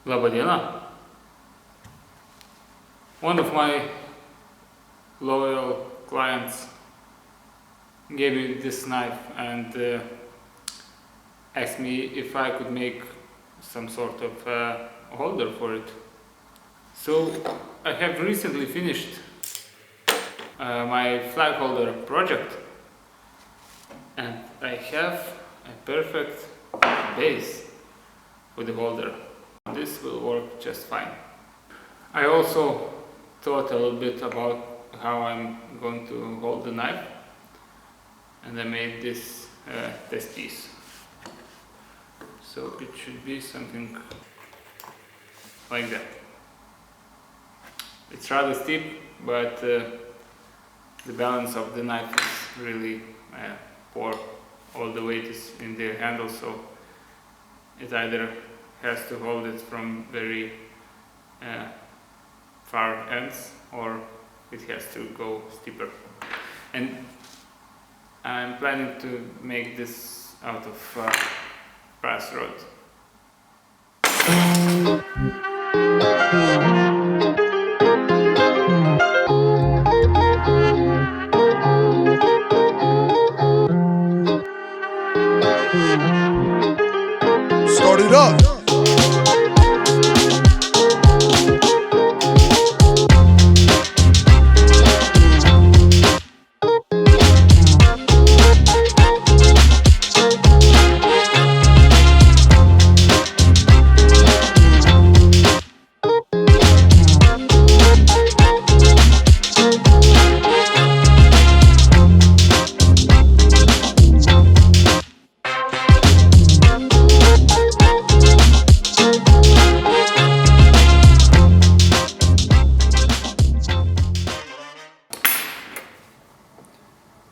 Laba diena. One of my loyal clients gave me this knife and asked me if I could make some sort of holder for it. So I have recently finished my flag holder project, and I have a perfect base for the holder. This will work just fine. I also thought a little bit about how I'm going to hold the knife, and I made this test piece. So it should be something like that. It's rather steep, but the balance of the knife is really poor. All the weight is in the handle, so it either has to hold it from very far ends, or it has to go steeper. And I'm planning to make this out of brass rod. Start it up.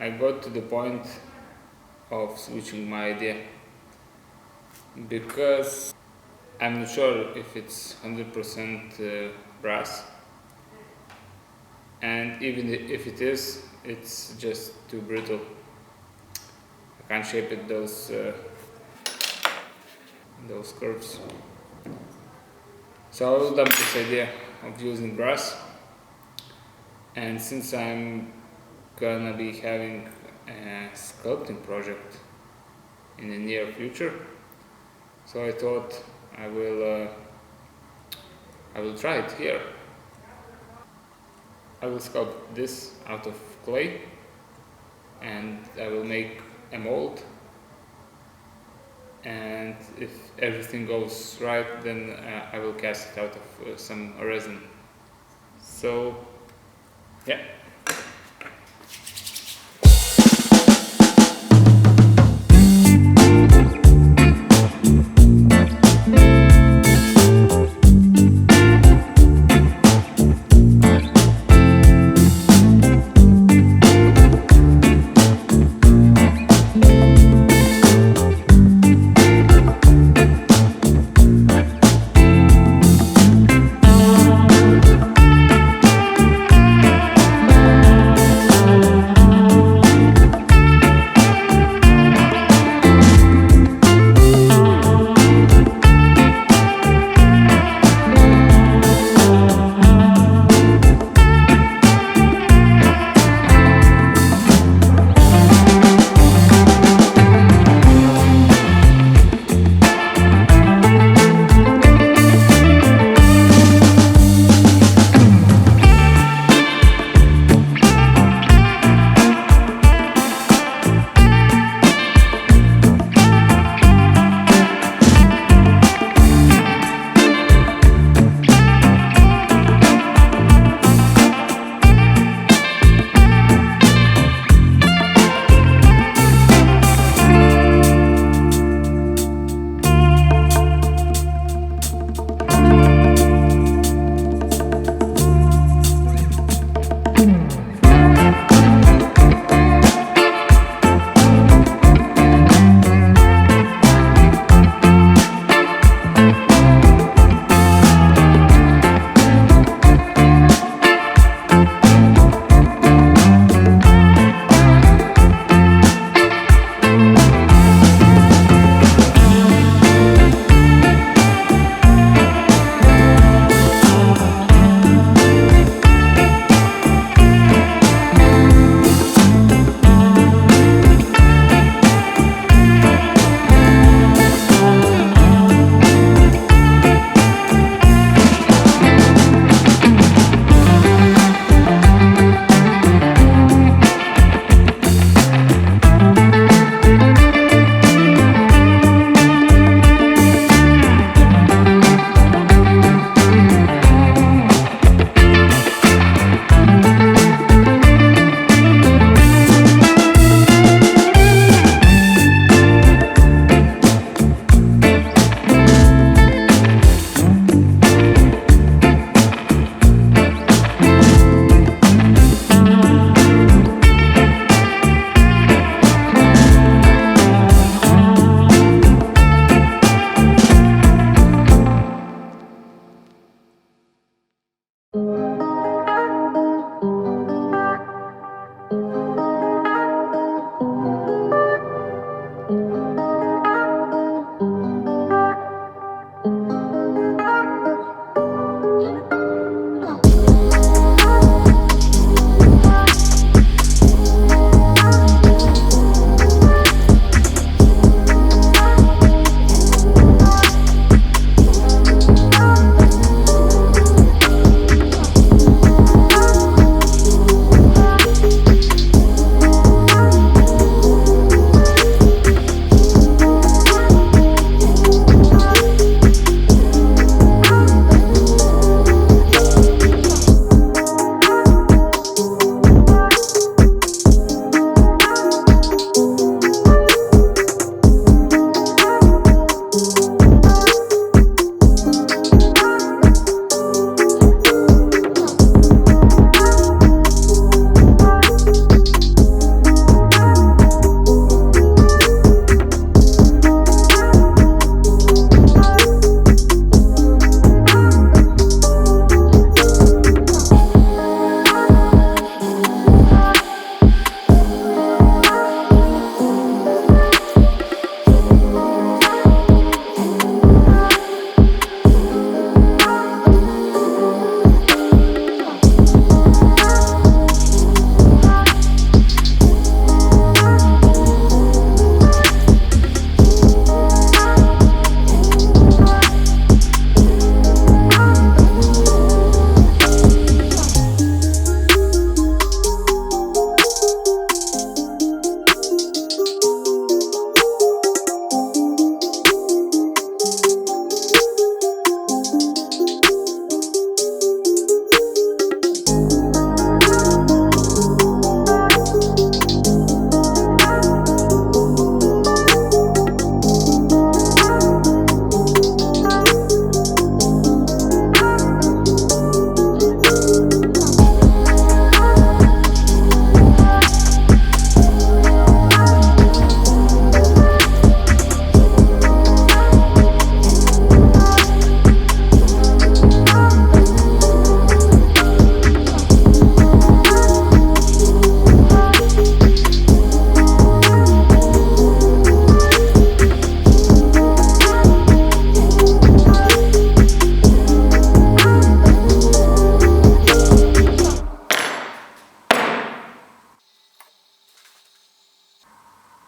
I got to the point of switching my idea because I'm not sure if it's 100% brass, and even if it is, it's just too brittle. I can't shape it those curves. So I will dump this idea of using brass, and since I'm gonna be having a sculpting project in the near future, so I thought I will try it here. I will sculpt this out of clay, and I will make a mold, and if everything goes right, then I will cast it out of some resin. So yeah.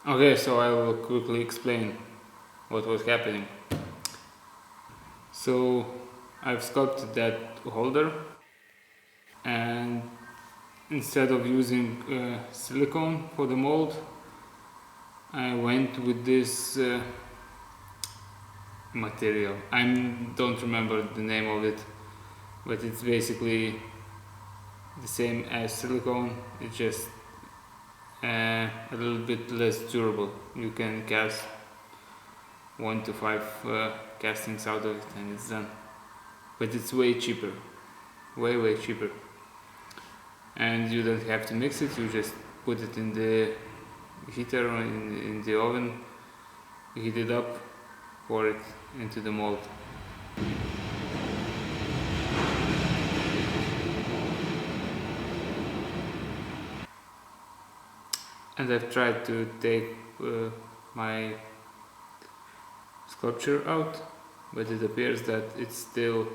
Okay, so I will quickly explain what was happening. So I've sculpted that holder, and instead of using silicone for the mold, I went with this material. I don't remember the name of it, but it's basically the same as silicone. It's just a little bit less durable. You can cast 1 to 5 castings out of it and it's done. But it's way cheaper, way cheaper. And you don't have to mix it, you just put it in the heater or in the oven, heat it up, pour it into the mold. And I've tried to take my sculpture out, but it appears that it's still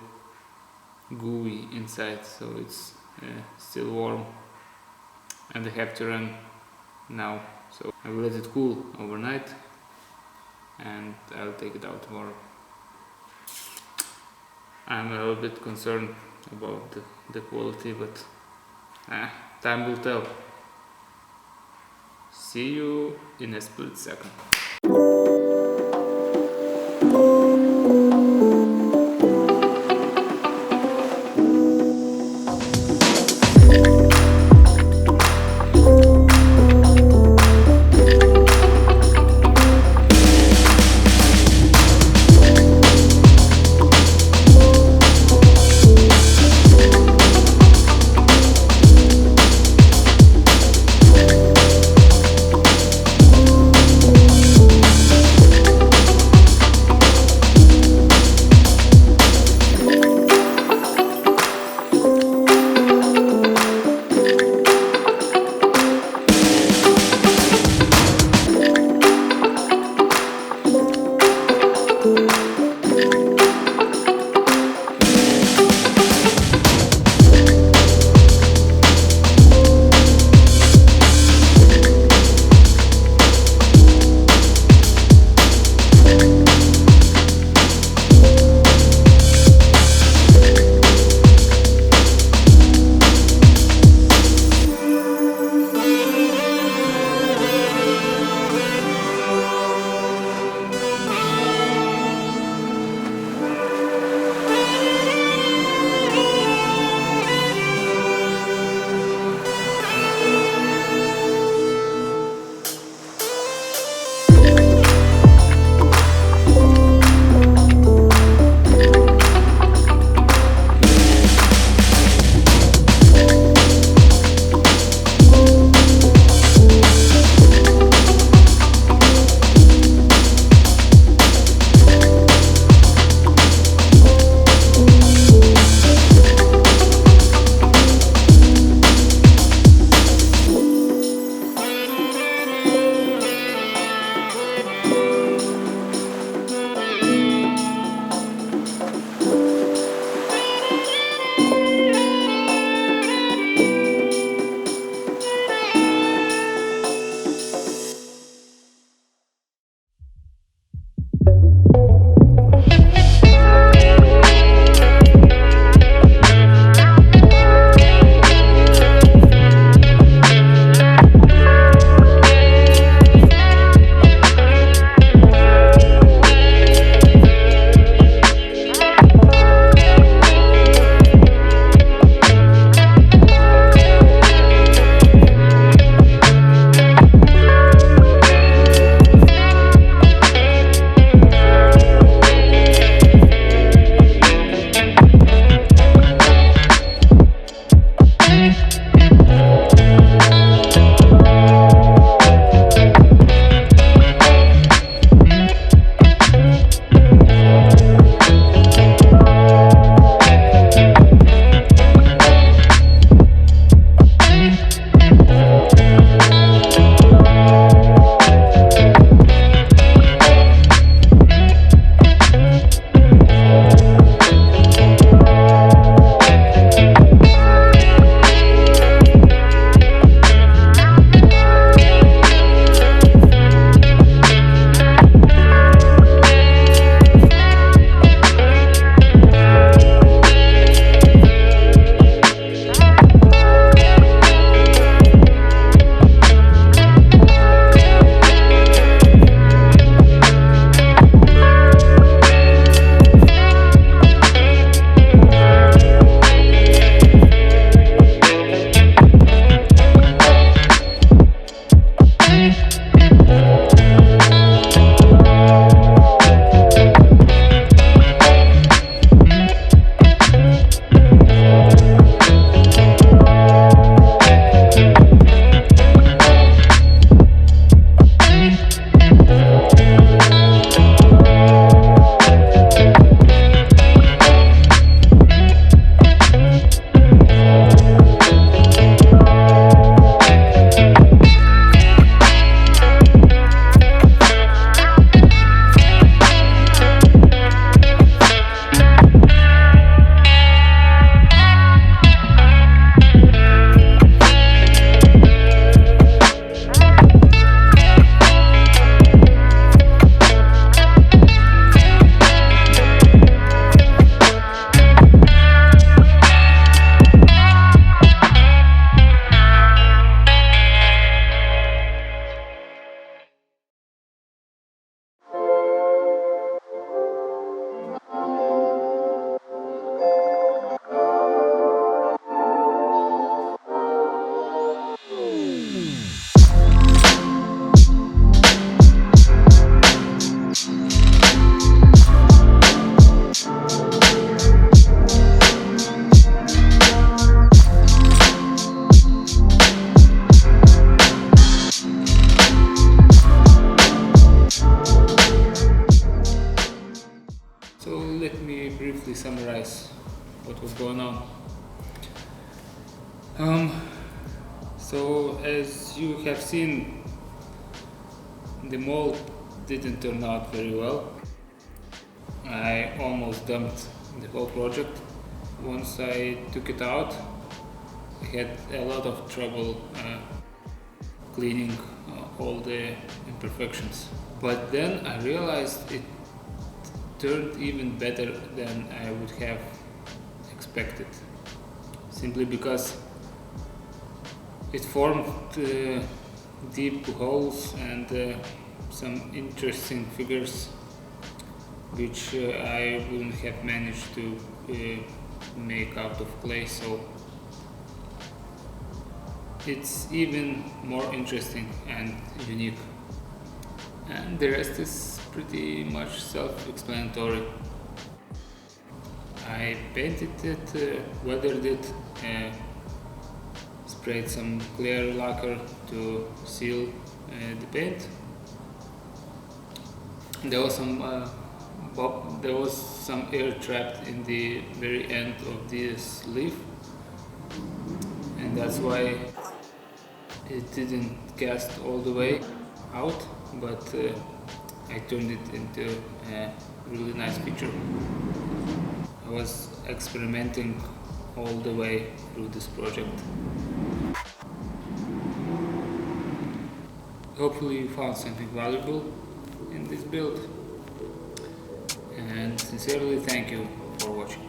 gooey inside, so it's still warm, and I have to run now, so I will let it cool overnight and I'll take it out tomorrow. I'm a little bit concerned about the quality, but time will tell. See you in a split second. quickly summarize what was going on. So as you have seen, the mold didn't turn out very well. I almost dumped the whole project. Once I took it out, I had a lot of trouble cleaning all the imperfections. But then I realized it turned even better than I would have expected, simply because it formed deep holes and some interesting figures which I wouldn't have managed to make out of clay, so it's even more interesting and unique. And the rest is pretty much self-explanatory. I painted it, weathered it, sprayed some clear lacquer to seal the paint. There was some air trapped in the very end of this leaf, and that's why it didn't cast all the way out, but I turned it into a really nice picture. I was experimenting all the way through this project. Hopefully you found something valuable in this build, and sincerely thank you for watching.